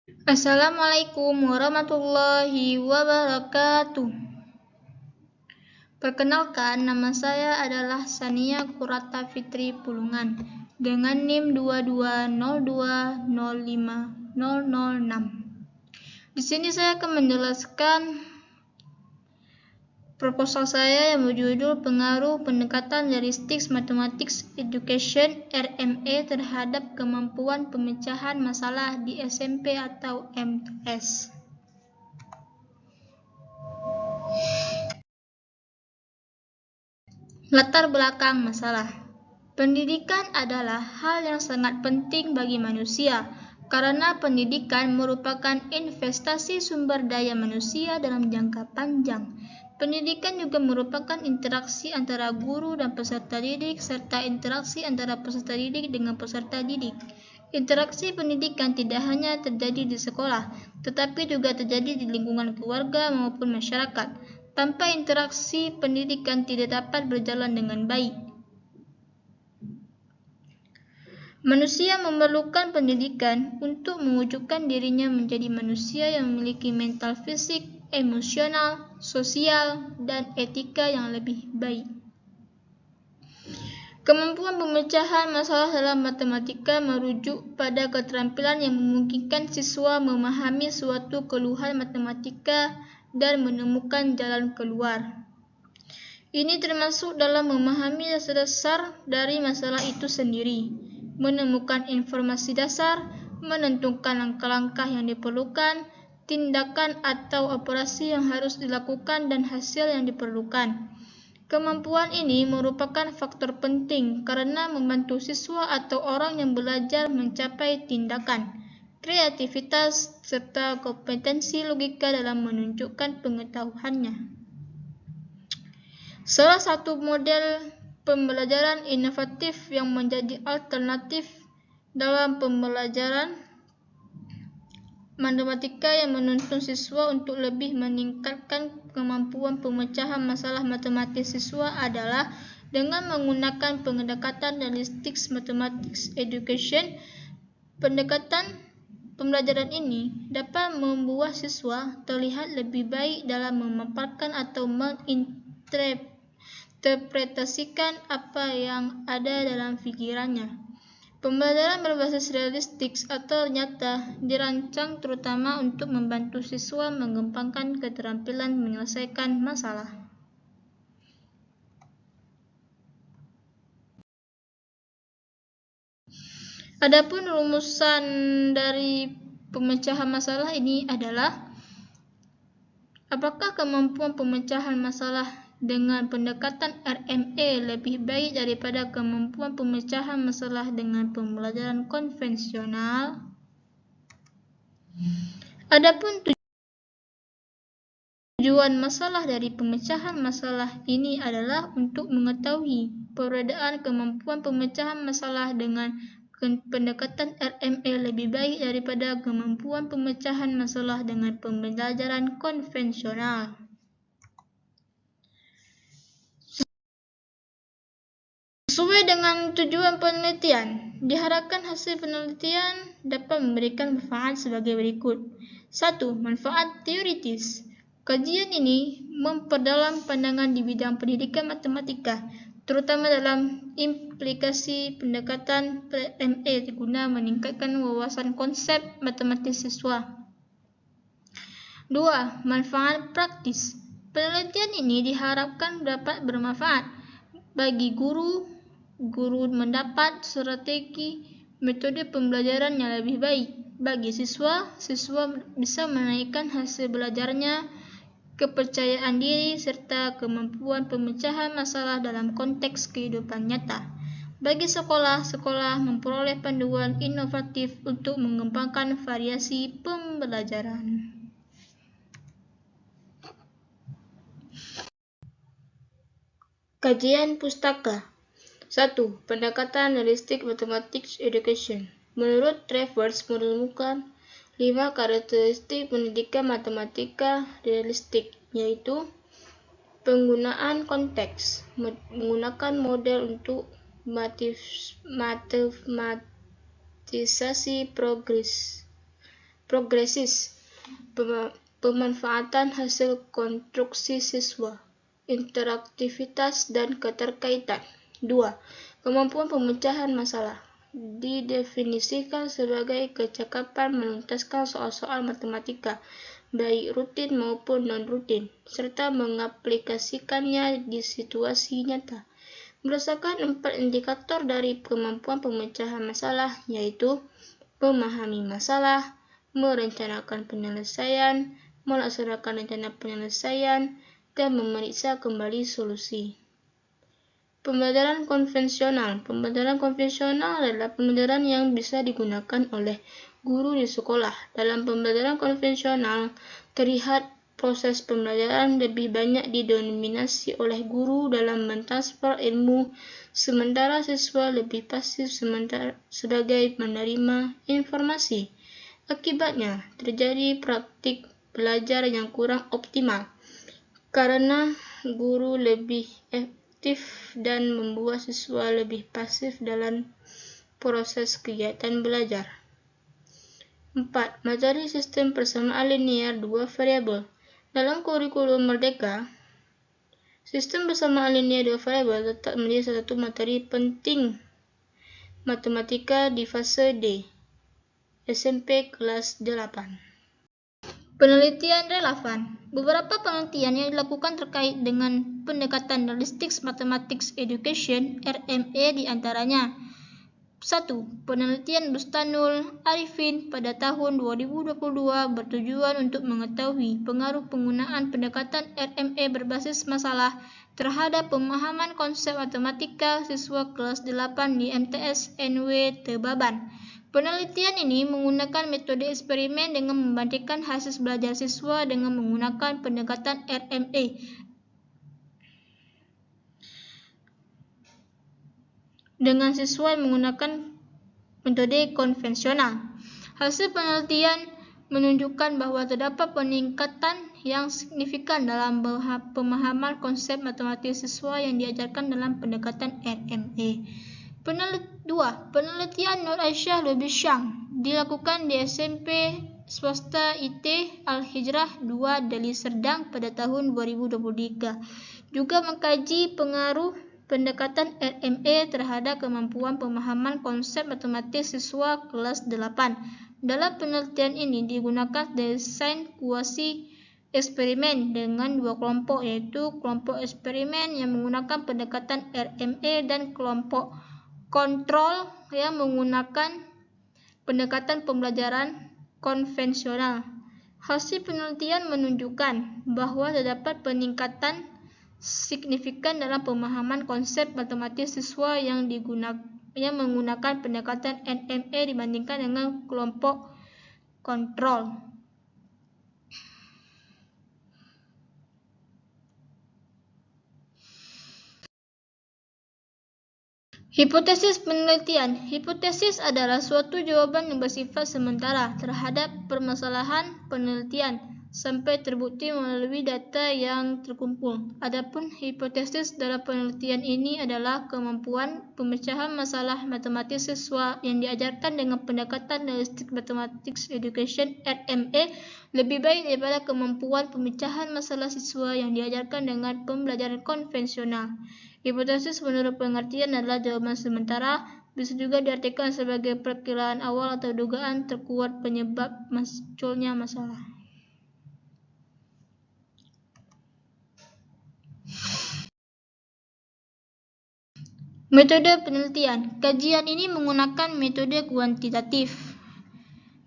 Assalamualaikum warahmatullahi wabarakatuh. Perkenalkan, nama saya adalah Sania Kurata Fitri Pulungan dengan NIM 2202050006. Di sini saya akan menjelaskan proposal saya yang berjudul Pengaruh Pendekatan Realistic Mathematics Education (RME) terhadap kemampuan pemecahan masalah di SMP atau MTS. Latar belakang masalah. Pendidikan adalah hal yang sangat penting bagi manusia karena pendidikan merupakan investasi sumber daya manusia dalam jangka panjang. Pendidikan juga merupakan interaksi antara guru dan peserta didik serta interaksi antara peserta didik dengan peserta didik. Interaksi pendidikan tidak hanya terjadi di sekolah, tetapi juga terjadi di lingkungan keluarga maupun masyarakat. Tanpa interaksi, pendidikan tidak dapat berjalan dengan baik. Manusia memerlukan pendidikan untuk mewujudkan dirinya menjadi manusia yang memiliki mental fisik, emosional, sosial, dan etika yang lebih baik. Kemampuan pemecahan masalah dalam matematika merujuk pada keterampilan yang memungkinkan siswa memahami suatu keluhan matematika dan menemukan jalan keluar. Ini termasuk dalam memahami dasar-dasar dari masalah itu sendiri, menemukan informasi dasar, menentukan langkah-langkah yang diperlukan, tindakan atau operasi yang harus dilakukan dan hasil yang diperlukan. Kemampuan ini merupakan faktor penting karena membantu siswa atau orang yang belajar mencapai tindakan, kreativitas, serta kompetensi logika dalam menunjukkan pengetahuannya. Salah satu model pembelajaran inovatif yang menjadi alternatif dalam pembelajaran matematika yang menuntun siswa untuk lebih meningkatkan kemampuan pemecahan masalah matematis siswa adalah dengan menggunakan pendekatan realistic mathematics education. Pendekatan pembelajaran ini dapat membuat siswa terlihat lebih baik dalam memaparkan atau menginterpretasikan apa yang ada dalam pikirannya. Pembelajaran berbasis realistik atau nyata dirancang terutama untuk membantu siswa mengembangkan keterampilan menyelesaikan masalah. Adapun rumusan dari pemecahan masalah ini adalah: apakah kemampuan pemecahan masalah dengan pendekatan RME lebih baik daripada kemampuan pemecahan masalah dengan pembelajaran konvensional? Adapun tujuan masalah dari pemecahan masalah ini adalah untuk mengetahui perbedaan kemampuan pemecahan masalah dengan pendekatan RME lebih baik daripada kemampuan pemecahan masalah dengan pembelajaran konvensional. Sesuai dengan tujuan penelitian, diharapkan hasil penelitian dapat memberikan manfaat sebagai berikut. 1. Manfaat teoritis. Kajian ini memperdalam pandangan di bidang pendidikan matematika, terutama dalam implikasi pendekatan RME guna meningkatkan wawasan konsep matematis siswa. 2. Manfaat praktis. Penelitian ini diharapkan dapat bermanfaat bagi guru mendapat strategi metode pembelajaran yang lebih baik. Bagi siswa bisa menaikkan hasil belajarnya, kepercayaan diri, serta kemampuan pemecahan masalah dalam konteks kehidupan nyata. Bagi sekolah memperoleh panduan inovatif untuk mengembangkan variasi pembelajaran. Kajian pustaka. 1. Pendekatan realistic mathematics education. Menurut Travers menemukan 5 karakteristik pendidikan matematika realistik, yaitu penggunaan konteks, menggunakan model untuk matematisasi progres, progresis, pemanfaatan hasil konstruksi siswa, interaktivitas dan keterkaitan. 2. Kemampuan pemecahan masalah didefinisikan sebagai kecakapan menuntaskan soal-soal matematika, baik rutin maupun non-rutin, serta mengaplikasikannya di situasi nyata. Berdasarkan 4 indikator dari kemampuan pemecahan masalah, yaitu memahami masalah, merencanakan penyelesaian, melaksanakan rencana penyelesaian, dan memeriksa kembali solusi. Pembelajaran konvensional. Pembelajaran konvensional adalah pembelajaran yang bisa digunakan oleh guru di sekolah. Dalam pembelajaran konvensional, terlihat proses pembelajaran lebih banyak didominasi oleh guru dalam mentransfer ilmu, sementara siswa lebih pasif sebagai menerima informasi. Akibatnya, terjadi praktik belajar yang kurang optimal, karena guru lebih aktif dan membuat siswa lebih pasif dalam proses kegiatan belajar. 4. Materi sistem persamaan linear 2 variabel. Dalam kurikulum Merdeka, sistem persamaan linear 2 variabel tetap menjadi salah satu materi penting matematika di fase D, SMP kelas 8. Penelitian relevan. Beberapa penelitian yang dilakukan terkait dengan pendekatan Realistic Mathematics Education (RME) di antaranya: 1. Penelitian Bustanul Arifin pada tahun 2022 bertujuan untuk mengetahui pengaruh penggunaan pendekatan RME berbasis masalah terhadap pemahaman konsep matematika siswa kelas 8 di MTS NW Tebaban. Penelitian ini menggunakan metode eksperimen dengan membandingkan hasil belajar siswa dengan menggunakan pendekatan RME dengan siswa yang menggunakan metode konvensional. Hasil penelitian menunjukkan bahwa terdapat peningkatan yang signifikan dalam pemahaman konsep matematis siswa yang diajarkan dalam pendekatan RME. 2. Penelitian Nur Aisyah Lubis-Syam dilakukan di SMP swasta IT Al-Hijrah 2 Deli Serdang pada tahun 2023, juga mengkaji pengaruh pendekatan RME terhadap kemampuan pemahaman konsep matematis siswa kelas 8. Dalam penelitian ini digunakan desain kuasi eksperimen dengan 2 kelompok, yaitu kelompok eksperimen yang menggunakan pendekatan RME dan kelompok kontrol yang menggunakan pendekatan pembelajaran konvensional. Hasil penelitian menunjukkan bahwa terdapat peningkatan signifikan dalam pemahaman konsep matematis siswa yang menggunakan pendekatan RME dibandingkan dengan kelompok kontrol. Hipotesis penelitian. Hipotesis adalah suatu jawaban yang bersifat sementara terhadap permasalahan penelitian sampai terbukti melalui data yang terkumpul. Adapun hipotesis dalam penelitian ini adalah kemampuan pemecahan masalah matematis siswa yang diajarkan dengan pendekatan Realistic Mathematics Education (RME) lebih baik daripada kemampuan pemecahan masalah siswa yang diajarkan dengan pembelajaran konvensional. Hipotesis menurut pengertian adalah jawaban sementara, bisa juga diartikan sebagai perkiraan awal atau dugaan terkuat penyebab munculnya masalah. Metode penelitian. Kajian ini menggunakan metode kuantitatif.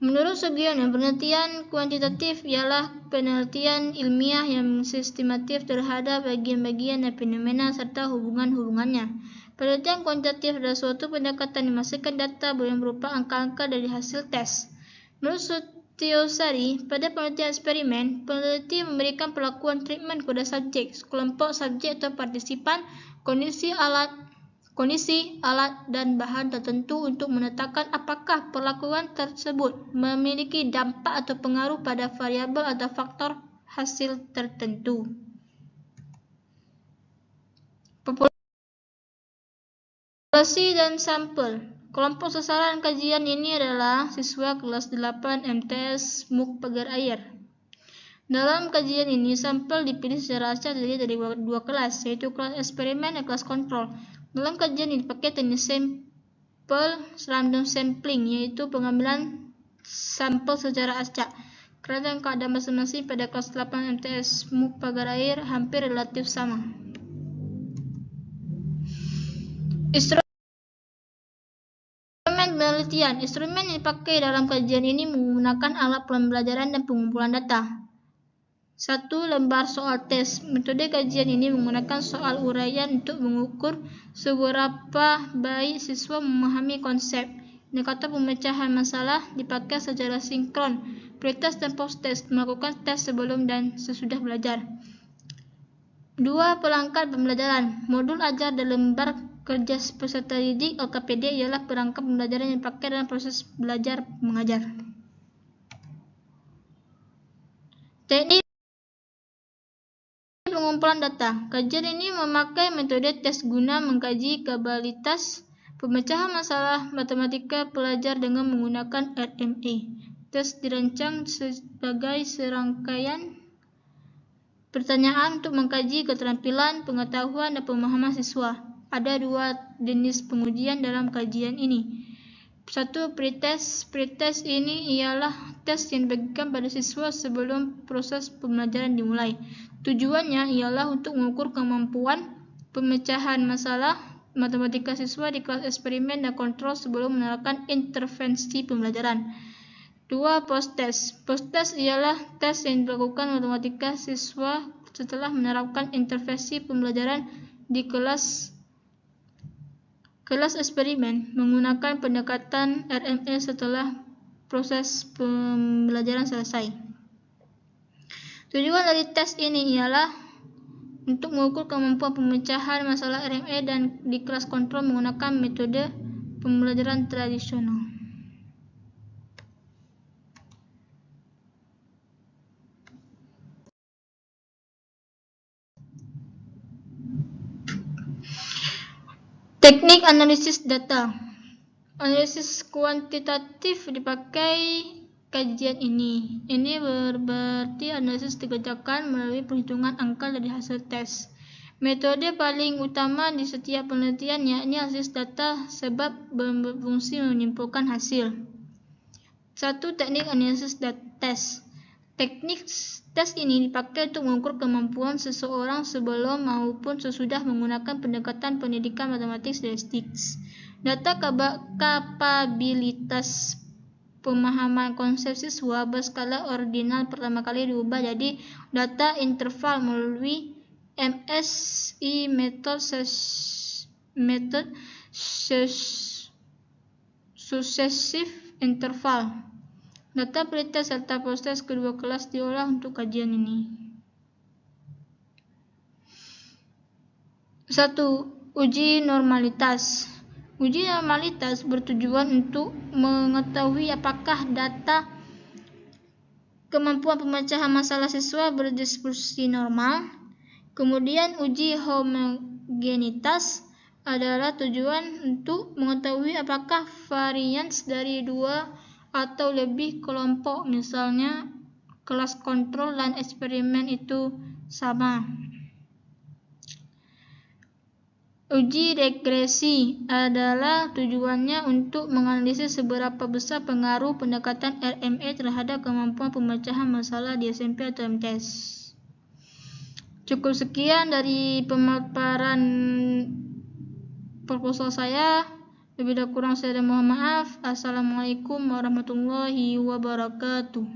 Menurut Sugiono, penelitian kuantitatif ialah penelitian ilmiah yang sistematif terhadap bagian-bagian dan fenomena serta hubungan-hubungannya. Penelitian kuantitatif adalah suatu pendekatan yang menghasilkan data yang berupa angka-angka dari hasil tes. Menurut Sutiosari, pada penelitian eksperimen, peneliti memberikan perlakuan treatment kepada subjek, kelompok subjek atau partisipan, kondisi, alat, dan bahan tertentu untuk menetapkan apakah perlakuan tersebut memiliki dampak atau pengaruh pada variabel atau faktor hasil tertentu. Populasi dan sampel. Kelompok sasaran kajian ini adalah siswa kelas 8 MTS MUK Pagar Air. Dalam kajian ini, sampel dipilih secara acak terdiri dari dua kelas, yaitu kelas eksperimen dan kelas kontrol. Dalam kajian ini dipakai teknik sampel random sampling, yaitu pengambilan sampel secara acak. Karena keadaan masing-masing pada kelas 8 MTS MUK Pagar Air hampir relatif sama. Instrumen penelitian. Instrumen yang dipakai dalam kajian ini menggunakan alat pembelajaran dan pengumpulan data. 1. Lembar soal tes. Metode kajian ini menggunakan soal uraian untuk mengukur seberapa baik siswa memahami konsep. Indikator pemecahan masalah dipakai secara sinkron, pretest dan post-test, melakukan tes sebelum dan sesudah belajar. 2. Perangkat pembelajaran. Modul ajar dan lembar kerja peserta didik LKPD ialah perangkat pembelajaran yang dipakai dalam proses belajar mengajar. Teknik pengumpulan data. Kajian ini memakai metode tes guna mengkaji kapabilitas pemecahan masalah matematika pelajar dengan menggunakan RMA. Tes dirancang sebagai serangkaian pertanyaan untuk mengkaji keterampilan, pengetahuan, dan pemahaman siswa. Ada dua jenis pengujian dalam kajian ini. 1. Pretest. Pretest ini ialah tes yang diberikan pada siswa sebelum proses pembelajaran dimulai. Tujuannya ialah untuk mengukur kemampuan pemecahan masalah matematika siswa di kelas eksperimen dan kontrol sebelum menerapkan intervensi pembelajaran. 2. Post-test. Post-test ialah tes yang dilakukan matematika siswa setelah menerapkan intervensi pembelajaran di kelas eksperimen menggunakan pendekatan RMA setelah proses pembelajaran selesai. Tujuan dari tes ini ialah untuk mengukur kemampuan pemecahan masalah RMA dan di kelas kontrol menggunakan metode pembelajaran tradisional. Teknik analisis data. Analisis kuantitatif dipakai kajian ini. Ini berarti analisis dikerjakan melalui perhitungan angka dari hasil tes. Metode paling utama di setiap penelitian yakni analisis data sebab berfungsi menyimpulkan hasil. 1. Teknik analisis tes. Teknik tes ini dipakai untuk mengukur kemampuan seseorang sebelum maupun sesudah menggunakan pendekatan pendidikan matematik statistik. Data kapabilitas pemahaman konsep siswa berskala ordinal pertama kali diubah jadi data interval melalui MSI method successive interval. Data pretest serta post-test kedua kelas diolah untuk kajian ini. 1. Uji normalitas. Uji normalitas bertujuan untuk mengetahui apakah data kemampuan pemecahan masalah siswa berdistribusi normal. Kemudian uji homogenitas adalah tujuan untuk mengetahui apakah varians dari dua atau lebih kelompok, misalnya kelas kontrol dan eksperimen itu sama. Uji regresi adalah tujuannya untuk menganalisis seberapa besar pengaruh pendekatan RMA terhadap kemampuan pemecahan masalah di SMP atau MTS. Cukup sekian dari pemaparan proposal saya. Lebih dan kurang saya mohon maaf. Assalamualaikum warahmatullahi wabarakatuh.